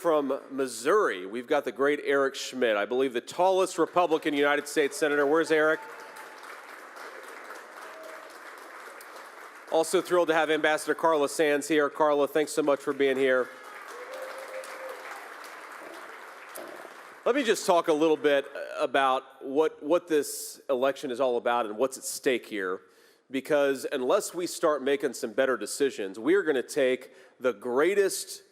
From Missouri, we've got the great Eric Schmidt, I believe the tallest Republican United States Senator. Where's Eric? Also thrilled to have Ambassador Carla Sands here. Carla, thanks so much for being here. Let me just talk a little bit about what this election is all about and what's at stake here, because unless we start making some better decisions, we are going to take the greatest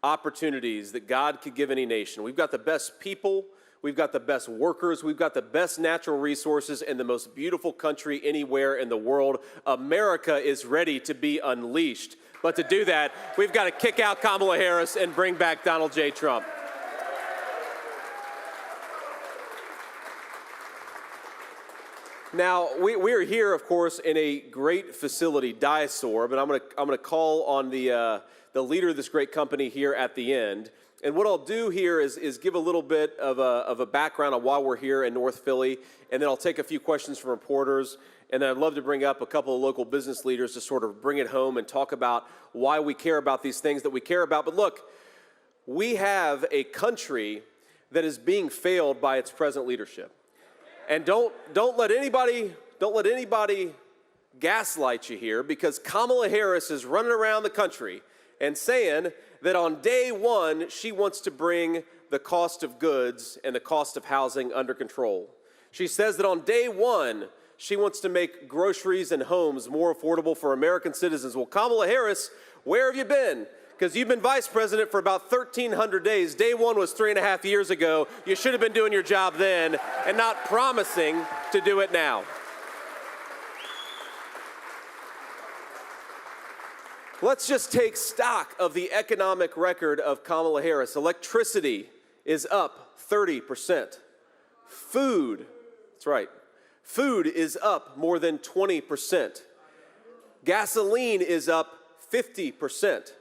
opportunities that God could give any nation. We've got the best people, we've got the best workers, we've got the best natural resources, and the most beautiful country anywhere in the world. America is ready to be unleashed. But to do that, we've got to kick out Kamala Harris and bring back Donald J. Trump. Now, we're here, of course, in a great facility, Diasorb, and I'm gonna call on the leader of this great company here at the end. And what I'll do here is give a little bit of a background on why we're here in North Philly, and then I'll take a few questions from reporters, and then I'd love to bring up a couple of local business leaders to sort of bring it home and talk about why we care about these things that we care about. But look, we have a country that is being failed by its present leadership. And don't let anybody gaslight you here, because Kamala Harris is running around the country and saying that on day one, she wants to bring the cost of goods and the cost of housing under control. She says that on day one, she wants to make groceries and homes more affordable for American citizens. Well, Kamala Harris, where have you been? Because you've been vice president for about 1,300 days. Day one was 3.5 years ago. You should have been doing your job then and not promising to do it now. Let's just take stock of the economic record of Kamala Harris. Electricity is up 30%. Food, that's right, food is up more than 20%. Gasoline is up 50%.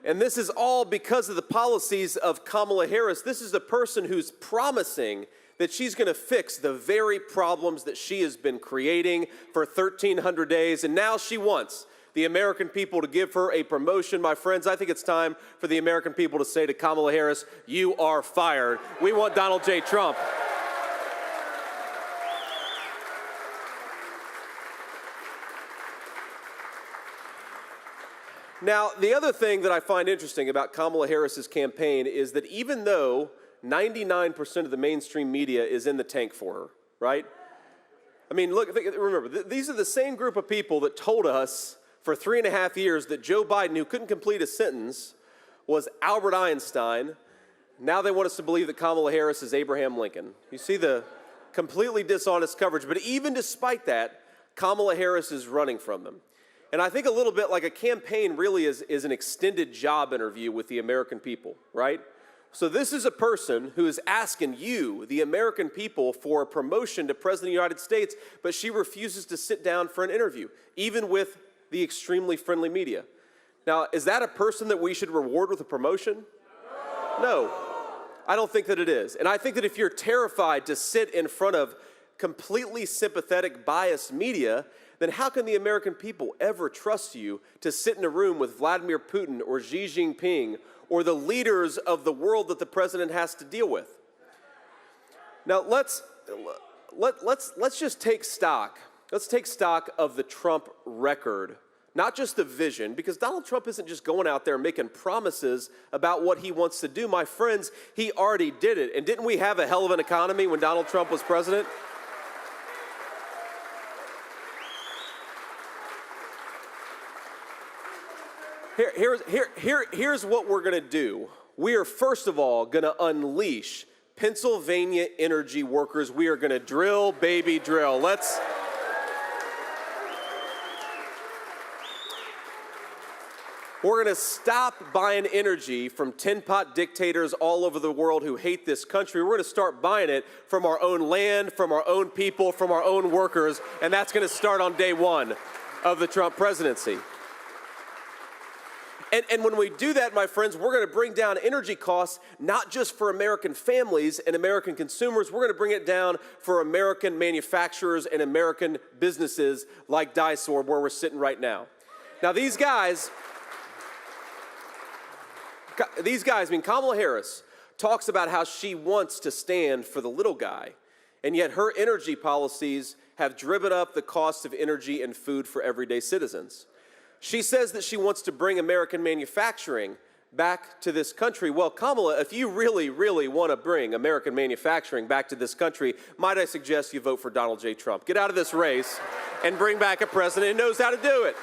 And this is all because of the policies of Kamala Harris. This is a person who's promising that she's going to fix the very problems that she has been creating for 1,300 days. And now she wants the American people to give her a promotion. My friends, I think it's time for the American people to say to Kamala Harris, you are fired. We want Donald J. Trump. Now, the other thing that I find interesting about Kamala Harris's campaign is that even though 99% of the mainstream media is in the tank for her, right? I mean, look, remember, these are the same group of people that told us for 3.5 years that Joe Biden, who couldn't complete a sentence, was Albert Einstein. Now they want us to believe that Kamala Harris is Abraham Lincoln. You see the completely dishonest coverage. But even despite that, Kamala Harris is running from them. And I think a little bit like a campaign really is an extended job interview with the American people, right? So this is a person who is asking you, the American people, for a promotion to President of the United States, but she refuses to sit down for an interview, even with the extremely friendly media. Now, is that a person that we should reward with a promotion? No, I don't think that it is. And I think that if you're terrified to sit in front of completely sympathetic, biased media, then how can the American people ever trust you to sit in a room with Vladimir Putin or Xi Jinping or the leaders of the world that the president has to deal with? Now, let's just take stock. Let's take stock of the Trump record, not just the vision, because Donald Trump isn't just going out there making promises about what he wants to do. My friends, he already did it. And didn't we have a hell of an economy when Donald Trump was president? Here's what we're going to do. We are, first of all, going to unleash Pennsylvania energy workers. We are going to drill, baby, drill. We're going to stop buying energy from tin-pot dictators all over the world who hate this country. We're going to start buying it from our own land, from our own people, from our own workers, and that's going to start on day one of the Trump presidency. And when we do that, my friends, we're going to bring down energy costs, not just for American families and American consumers. We're going to bring it down for American manufacturers and American businesses like Diasorb, where we're sitting right now. Now, these guys, These guys, Kamala Harris talks about how she wants to stand for the little guy, and yet her energy policies have driven up the cost of energy and food for everyday citizens. She says that she wants to bring American manufacturing back to this country. Well, Kamala, if you really, really want to bring American manufacturing back to this country, might I suggest you vote for Donald J. Trump. Get out of this race and bring back a president who knows how to do it.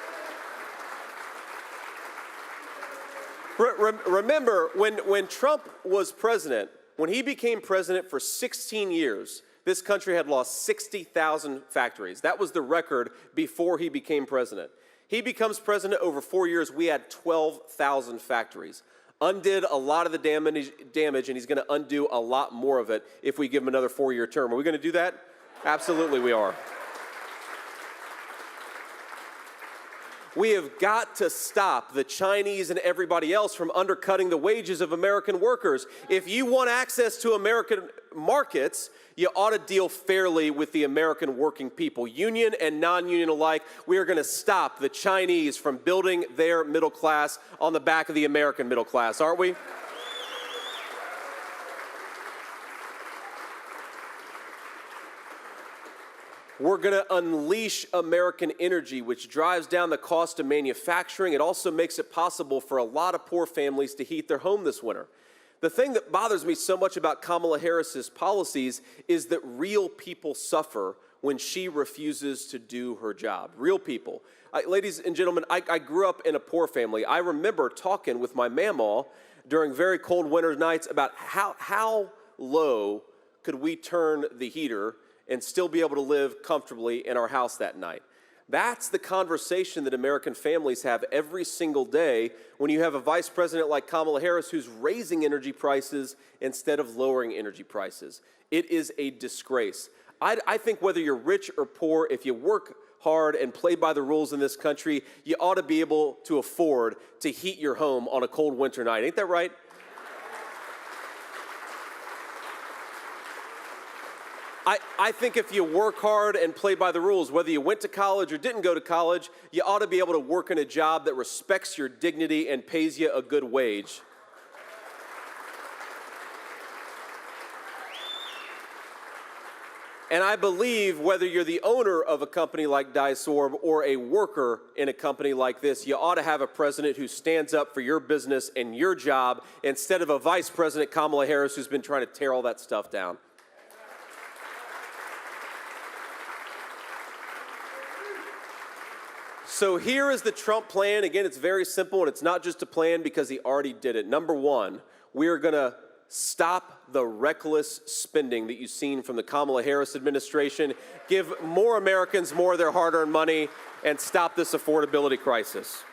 Remember, when Trump was president, when he became president for 16 years, this country had lost 60,000 factories. That was the record before he became president. He becomes president over 4 years, we had 12,000 factories. Undid a lot of the damage, and he's going to undo a lot more of it if we give him another 4-year term. Are we going to do that? Absolutely we are. We have got to stop the Chinese and everybody else from undercutting the wages of American workers. If you want access to American markets, you ought to deal fairly with the American working people, union and non-union alike. We are going to stop the Chinese from building their middle class on the back of the American middle class, aren't we? We're going to unleash American energy, which drives down the cost of manufacturing. It also makes it possible for a lot of poor families to heat their home this winter. The thing that bothers me so much about Kamala Harris's policies is that real people suffer when she refuses to do her job. Real people. Ladies and gentlemen, I grew up in a poor family. I remember talking with my mamaw during very cold winter nights about how low could we turn the heater and still be able to live comfortably in our house that night. That's the conversation that American families have every single day when you have a vice president like Kamala Harris who's raising energy prices instead of lowering energy prices. It is a disgrace. I think whether you're rich or poor, if you work hard and play by the rules in this country, you ought to be able to afford to heat your home on a cold winter night. Ain't that right? I think if you work hard and play by the rules, whether you went to college or didn't go to college, you ought to be able to work in a job that respects your dignity and pays you a good wage. And I believe whether you're the owner of a company like Dysorb or a worker in a company like this, you ought to have a president who stands up for your business and your job instead of a vice president, Kamala Harris, who's been trying to tear all that stuff down. So here is the Trump plan. Again, it's very simple, and it's not just a plan because he already did it. Number one, we are going to stop the reckless spending that you've seen from the Kamala Harris administration, give more Americans more of their hard-earned money, and stop this affordability crisis.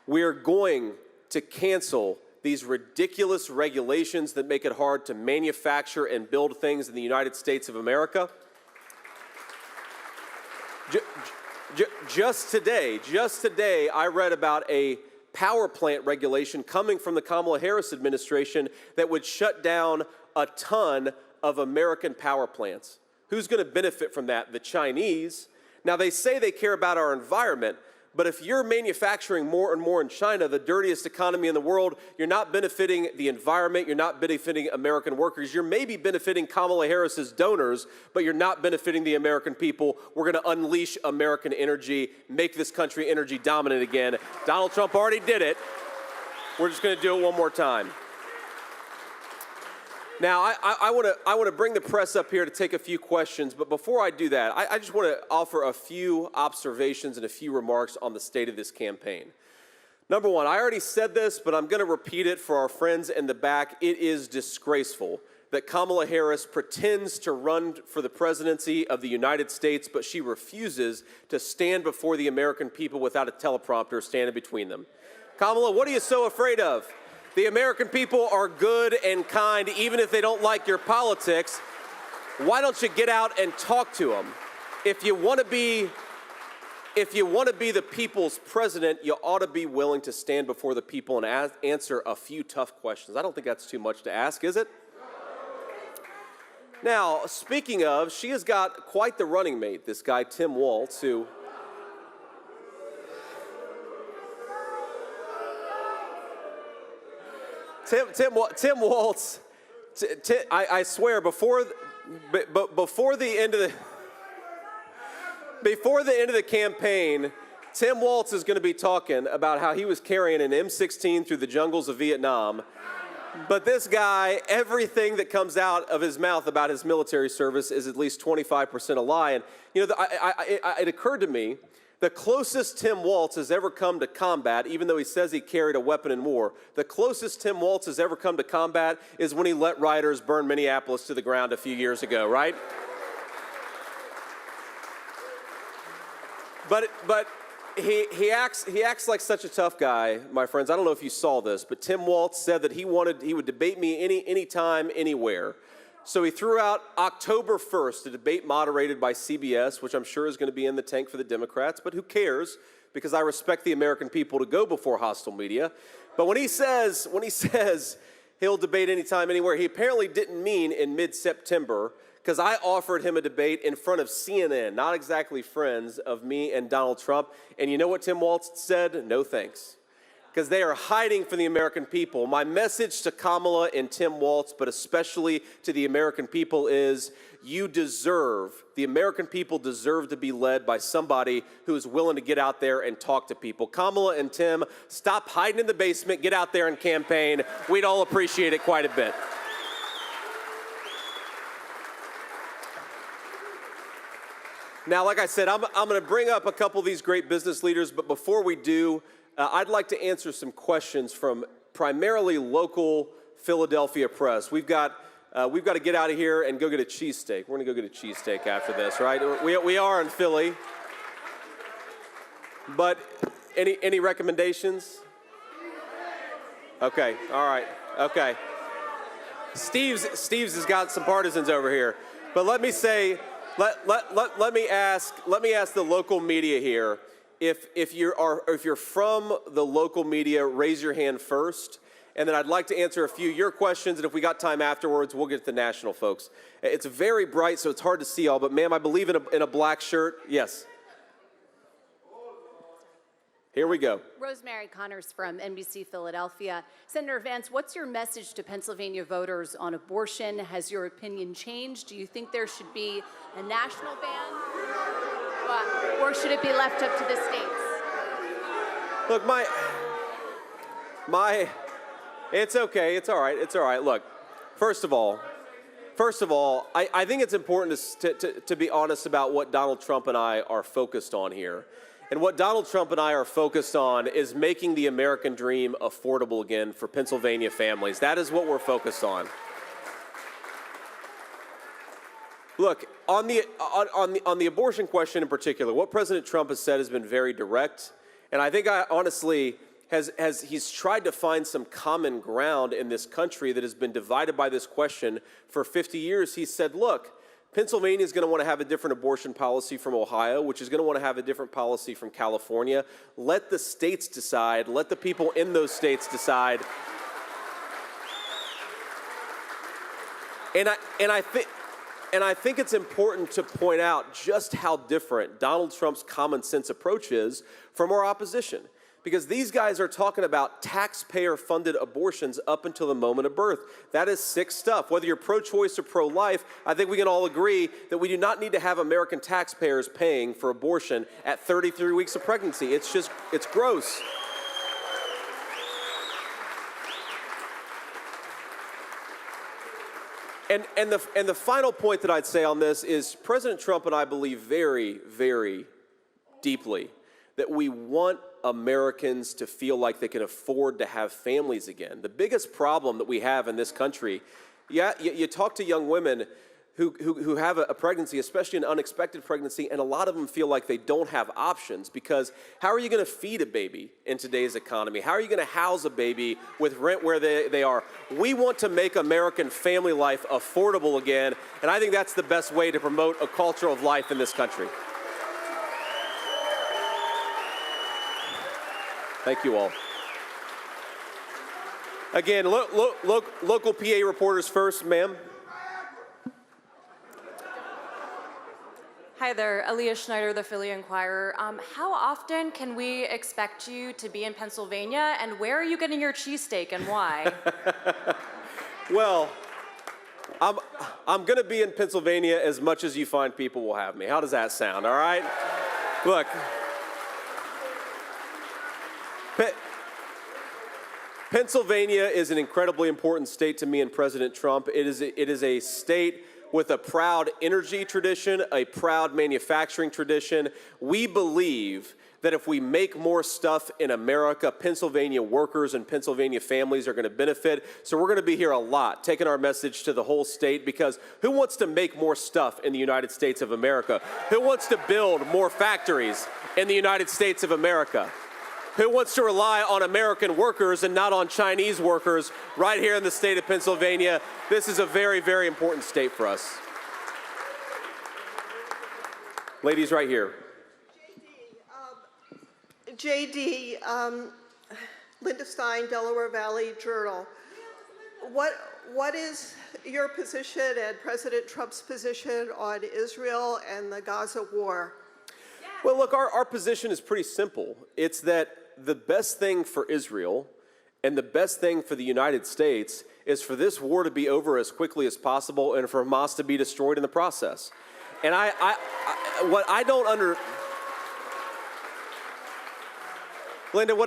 We are going to cancel these ridiculous regulations that make it hard to manufacture and build things in the United States of America. Just today, I read about a power plant regulation coming from the Kamala Harris administration that would shut down a ton of American power plants. Who's going to benefit from that? The Chinese. Now, they say they care about our environment, but if you're manufacturing more and more in China, the dirtiest economy in the world, you're not benefiting the environment, you're not benefiting American workers, you're maybe benefiting Kamala Harris's donors, but you're not benefiting the American people. We're going to unleash American energy, make this country energy dominant again. Donald Trump already did it. We're just going to do it one more time. Now, I want to bring the press up here to take a few questions, but before I do that, I just want to offer a few observations and a few remarks on the state of this campaign. Number one, I already said this, but I'm going to repeat it for our friends in the back. It is disgraceful that Kamala Harris pretends to run for the presidency of the United States, but she refuses to stand before the American people without a teleprompter standing between them. Kamala, what are you so afraid of? The American people are good and kind, even if they don't like your politics. Why don't you get out and talk to them? If you want to be the people's president, you ought to be willing to stand before the people and answer a few tough questions. I don't think that's too much to ask, is it? Now, speaking of, she has got quite the running mate, this guy, Tim Walz, who... Tim Walz, I swear, before the end of the campaign, Tim Walz is going to be talking about how he was carrying an M16 through the jungles of Vietnam. But this guy, everything that comes out of his mouth about his military service is at least 25% a lie. And it occurred to me, the closest Tim Walz has ever come to combat, even though he says he carried a weapon in war, the closest Tim Walz has ever come to combat is when he let rioters burn Minneapolis to the ground a few years ago, right? But he acts like such a tough guy, my friends. I don't know if you saw this, but Tim Walz said that he would debate me anytime, anywhere. So he threw out October 1st, a debate moderated by CBS, which I'm sure is going to be in the tank for the Democrats, but who cares? Because I respect the American people to go before hostile media. But when he says he'll debate anytime, anywhere, he apparently didn't mean in mid-September, because I offered him a debate in front of CNN, not exactly friends of me and Donald Trump. And you know what Tim Walz said? No thanks. Because they are hiding from the American people. My message to Kamala and Tim Walz, but especially to the American people, is the American people deserve to be led by somebody who is willing to get out there and talk to people. Kamala and Tim, stop hiding in the basement, get out there and campaign. We'd all appreciate it quite a bit. Now, like I said, I'm going to bring up a couple of these great business leaders, but before we do, I'd like to answer some questions from primarily local Philadelphia press. We've got to get out of here and go get a cheesesteak. We're going to go get a cheesesteak after this, right? We are in Philly. But any recommendations? Okay, all right, okay. Steve's has got some partisans over here. But let me say, let me ask the local media here. If you're from the local media, raise your hand first, and then I'd like to answer a few of your questions, and if we got time afterwards, we'll get to the national folks. It's very bright, so it's hard to see all, but ma'am, I believe in a black shirt. Yes. Here we go. Rosemary Connors from NBC Philadelphia. Senator Vance, what's your message to Pennsylvania voters on abortion? Has your opinion changed? Do you think there should be a national ban? Or should it be left up to the states? Look, it's okay. It's all right. It's all right. Look, first of all, I think it's important to be honest about what Donald Trump and I are focused on here. And what Donald Trump and I are focused on is making the American dream affordable again for Pennsylvania families. That is what we're focused on. Look, on the abortion question in particular, what President Trump has said has been very direct, and I think honestly he's tried to find some common ground in this country that has been divided by this question for 50 years. He said, look, Pennsylvania is going to want to have a different abortion policy from Ohio, which is going to want to have a different policy from California. Let the states decide. Let the people in those states decide. And I think it's important to point out just how different Donald Trump's common sense approach is from our opposition. Because these guys are talking about taxpayer-funded abortions up until the moment of birth. That is sick stuff. Whether you're pro-choice or pro-life, I think we can all agree that we do not need to have American taxpayers paying for abortion at 33 weeks of pregnancy. It's gross. And the final point that I'd say on this is President Trump and I believe very, very deeply that we want Americans to feel like they can afford to have families again. The biggest problem that we have in this country, you talk to young women who have a pregnancy, especially an unexpected pregnancy, and a lot of them feel like they don't have options because how are you going to feed a baby in today's economy? How are you going to house a baby with rent where they are? We want to make American family life affordable again, and I think that's the best way to promote a culture of life in this country. Thank you all. Again, local PA reporters first, ma'am. Hi there, Aaliyah Schneider, the Philly Inquirer. How often can we expect you to be in Pennsylvania, and where are you getting your cheesesteak and why? Well, I'm going to be in Pennsylvania as much as you find people will have me. How does that sound, all right? Look, Pennsylvania is an incredibly important state to me and President Trump. It is a state with a proud energy tradition, a proud manufacturing tradition. We believe that if we make more stuff in America, Pennsylvania workers and Pennsylvania families are going to benefit. So we're going to be here a lot, taking our message to the whole state, because who wants to make more stuff in the United States of America? Who wants to build more factories in the United States of America? Who wants to rely on American workers and not on Chinese workers right here in the state of Pennsylvania? This is a very, very important state for us. Ladies right here. JD, Linda Stein, Delaware Valley Journal. What is your position and President Trump's position on Israel and the Gaza war? Well, look, our position is pretty simple. It's that the best thing for Israel and the best thing for the United States is for this war to be over as quickly as possible and for Hamas to be destroyed in the process. And Linda, what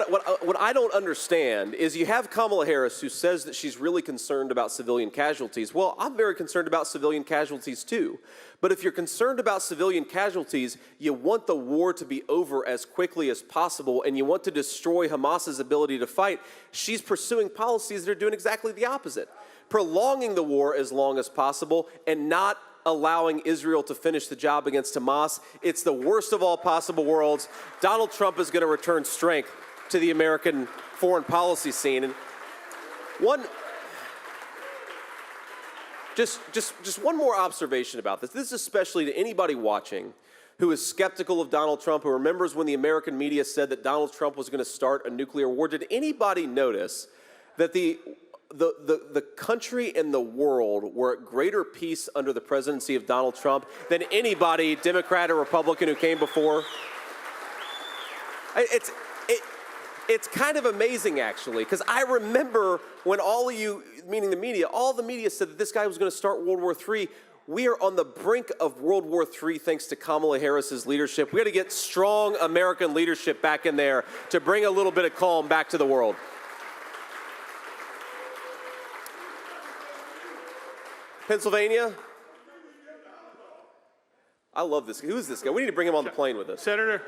I don't understand is you have Kamala Harris, who says that she's really concerned about civilian casualties. Well, I'm very concerned about civilian casualties too. But if you're concerned about civilian casualties, you want the war to be over as quickly as possible, and you want to destroy Hamas's ability to fight. She's pursuing policies that are doing exactly the opposite, prolonging the war as long as possible and not allowing Israel to finish the job against Hamas. It's the worst of all possible worlds. Donald Trump is going to return strength to the American foreign policy scene. And just one more observation about this. This is especially to anybody watching who is skeptical of Donald Trump, who remembers when the American media said that Donald Trump was going to start a nuclear war. Did anybody notice that the country and the world were at greater peace under the presidency of Donald Trump than anybody, Democrat or Republican, who came before? It's kind of amazing, actually, because I remember when all of you, meaning the media, all the media said that this guy was going to start World War III. We are on the brink of World War III thanks to Kamala Harris's leadership. We got to get strong American leadership back in there to bring a little bit of calm back to the world. Pennsylvania? I love this. Who is this guy? We need to bring him on the plane with us. Senator,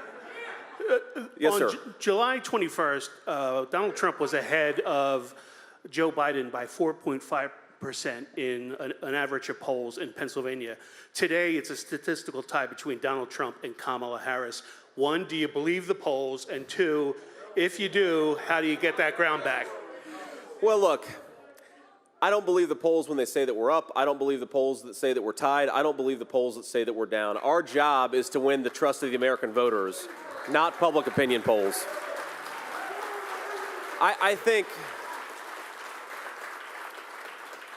Yes, on sir. July 21st, Donald Trump was ahead of Joe Biden by 4.5% in an average of polls in Pennsylvania. Today, it's a statistical tie between Donald Trump and Kamala Harris. One, do you believe the polls? And two, if you do, how do you get that ground back? Well, look, I don't believe the polls when they say that we're up. I don't believe the polls that say that we're tied. I don't believe the polls that say that we're down. Our job is to win the trust of the American voters, not public opinion polls. I think,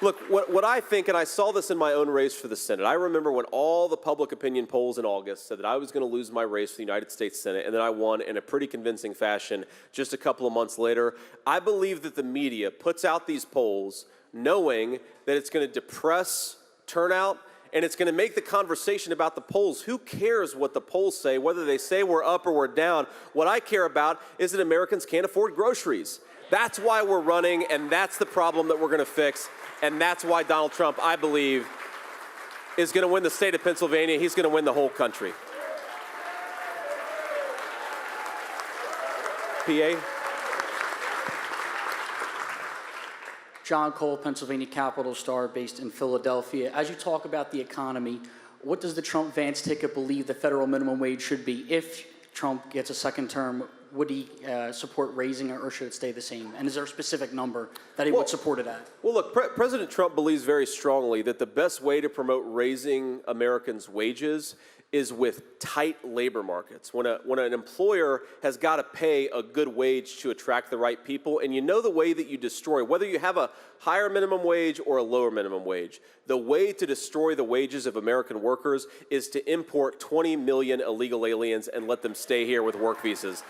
look, what I think, and I saw this in my own race for the Senate. I remember when all the public opinion polls in August said that I was going to lose my race for the United States Senate, and then I won in a pretty convincing fashion just a couple of months later. I believe that the media puts out these polls knowing that it's going to depress turnout, and it's going to make the conversation about the polls. Who cares what the polls say, whether they say we're up or we're down? What I care about is that Americans can't afford groceries. That's why we're running, and that's the problem that we're going to fix. And that's why Donald Trump, I believe, is going to win the state of Pennsylvania. He's going to win the whole country. PA? John Cole, Pennsylvania Capital Star, based in Philadelphia. As you talk about the economy, what does the Trump-Vance ticket believe the federal minimum wage should be? If Trump gets a second term, would he support raising it, or should it stay the same? And is there a specific number that he would support it at? Well, look, President Trump believes very strongly that the best way to promote raising Americans' wages is with tight labor markets. When an employer has got to pay a good wage to attract the right people, and you know the way that you destroy, whether you have a higher minimum wage or a lower minimum wage, the way to destroy the wages of American workers is to import 20 million illegal aliens and let them stay here with work visas.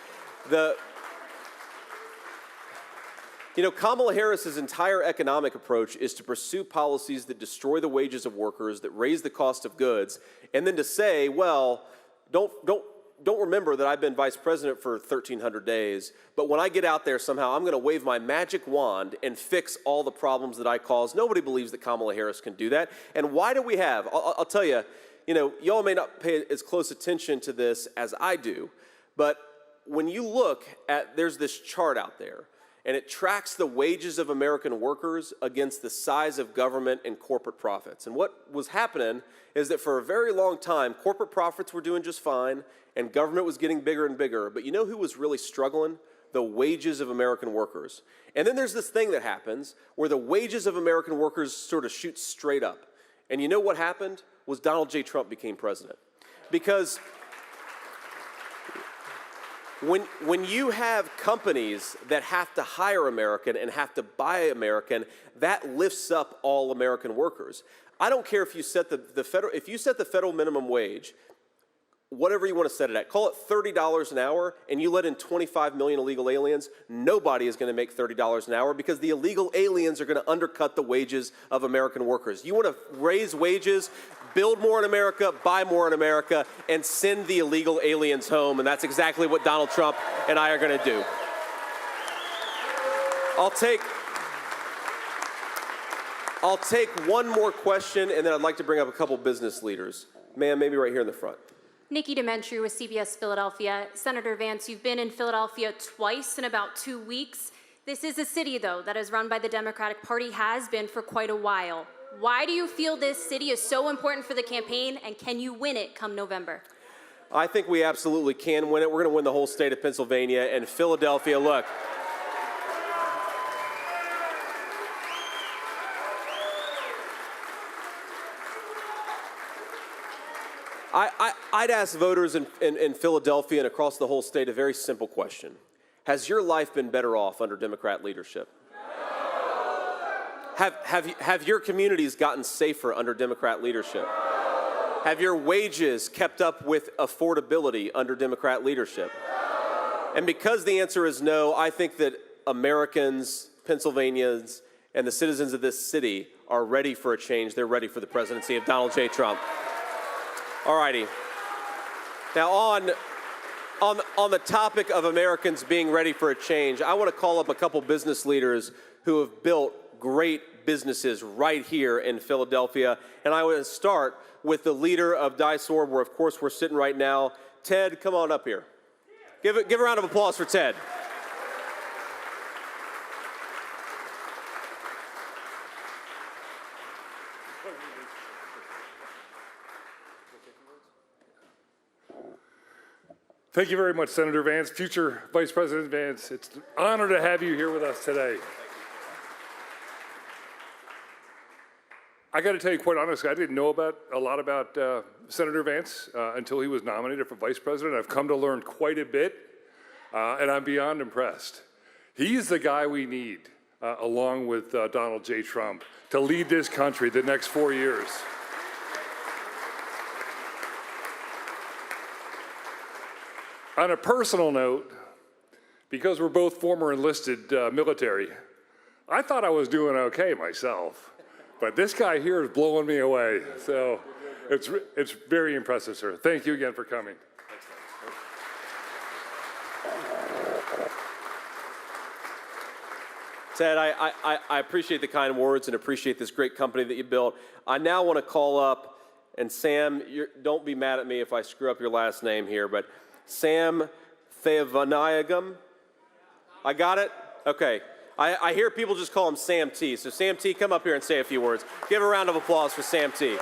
Kamala Harris's entire economic approach is to pursue policies that destroy the wages of workers, that raise the cost of goods, and then to say, well, don't remember that I've been vice president for 1,300 days, but when I get out there somehow, I'm going to wave my magic wand and fix all the problems that I caused. Nobody believes that Kamala Harris can do that. And why do we have, I'll tell you, y'all may not pay as close attention to this as I do, but when you look at, there's this chart out there, and it tracks the wages of American workers against the size of government and corporate profits. And what was happening is that for a very long time, corporate profits were doing just fine, and government was getting bigger and bigger. But you know who was really struggling? The wages of American workers. And then there's this thing that happens where the wages of American workers sort of shoot straight up. And you know what happened? Was Donald J. Trump became president. Because when you have companies that have to hire American and have to buy American, that lifts up all American workers. I don't care if you set if you set the federal minimum wage, whatever you want to set it at, call it $30 an hour, and you let in 25 million illegal aliens, nobody is going to make $30 an hour because the illegal aliens are going to undercut the wages of American workers. You want to raise wages, build more in America, buy more in America, and send the illegal aliens home, and that's exactly what Donald Trump and I are going to do. I'll take one more question, and then I'd like to bring up a couple business leaders. Ma'am, maybe right here in the front. Nikki Dementri with CBS Philadelphia. Senator Vance, you've been in Philadelphia twice in about 2 weeks. This is a city, though, that is run by the Democratic Party, has been for quite a while. Why do you feel this city is so important for the campaign, and can you win it come November? I think we absolutely can win it. We're going to win the whole state of Pennsylvania and Philadelphia. Look, I'd ask voters in Philadelphia and across the whole state a very simple question. Has your life been better off under Democrat leadership? Have your communities gotten safer under Democrat leadership? Have your wages kept up with affordability under Democrat leadership? And because the answer is no, I think that Americans, Pennsylvanians, and the citizens of this city are ready for a change. They're ready for the presidency of Donald J. Trump. All righty. Now on the topic of Americans being ready for a change, I want to call up a couple business leaders who have built great businesses right here in Philadelphia. And I want to start with the leader of DISORB, where of course we're sitting right now. Ted, come on up here. Give a round of applause for Ted. Thank you very much, Senator Vance, future Vice President Vance. It's an honor to have you here with us today. I got to tell you quite honestly, I didn't know a lot about Senator Vance until he was nominated for Vice President. I've come to learn quite a bit, and I'm beyond impressed. He's the guy we need, along with Donald J. Trump, to lead this country the next 4 years. On a personal note, because we're both former enlisted military, I thought I was doing okay myself, but this guy here is blowing me away. So it's very impressive, sir. Thank you again for coming. Ted, I appreciate the kind words and appreciate this great company that you built. I now want to call up, and Sam, don't be mad at me if I screw up your last name here, but Sam Theavanayagam. I got it? Okay. I hear people just call him Sam T. So Sam T, come up here and say a few words. Give a round of applause for Sam T.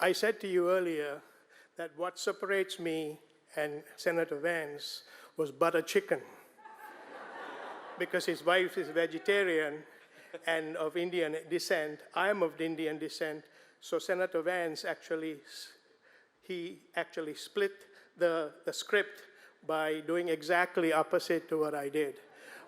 I said to you earlier that what separates me and Senator Vance was butter chicken, because his wife is vegetarian and of Indian descent. I'm of Indian descent. So Senator Vance he actually split the script by doing exactly opposite to what I did.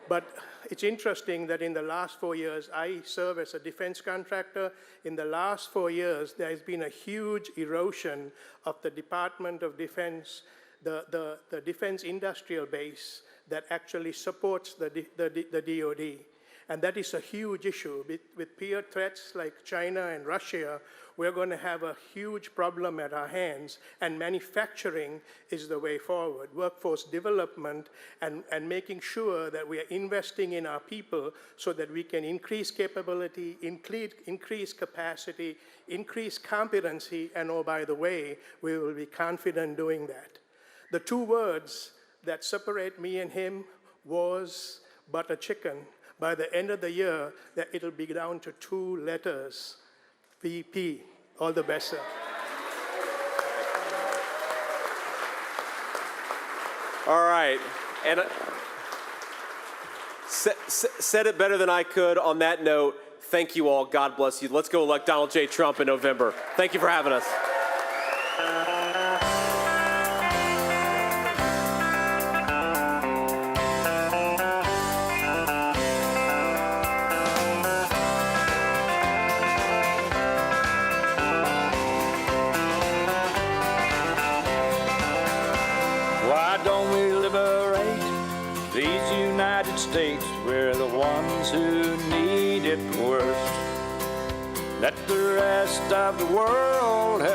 But it's interesting that in the last 4 years, I serve as a defense contractor. In the last 4 years, there has been a huge erosion of the Department of Defense, the defense industrial base that actually supports the DoD. And that is a huge issue. With peer threats like China and Russia, we're going to have a huge problem at our hands, and manufacturing is the way forward. Workforce development and making sure that we are investing in our people so that we can increase capability, increase capacity, increase competency, and oh, by the way, we will be confident doing that. The two words that separate me and him was butter chicken. By the end of the year, that it'll be down to 2 letters, VP. All the best, sir. All right. And said it better than I could on that note. Thank you all. God bless you. Let's go elect Donald J. Trump in November. Thank you for having us. Why don't we liberate these United States? We're the ones who need it worst. Let the rest of the world help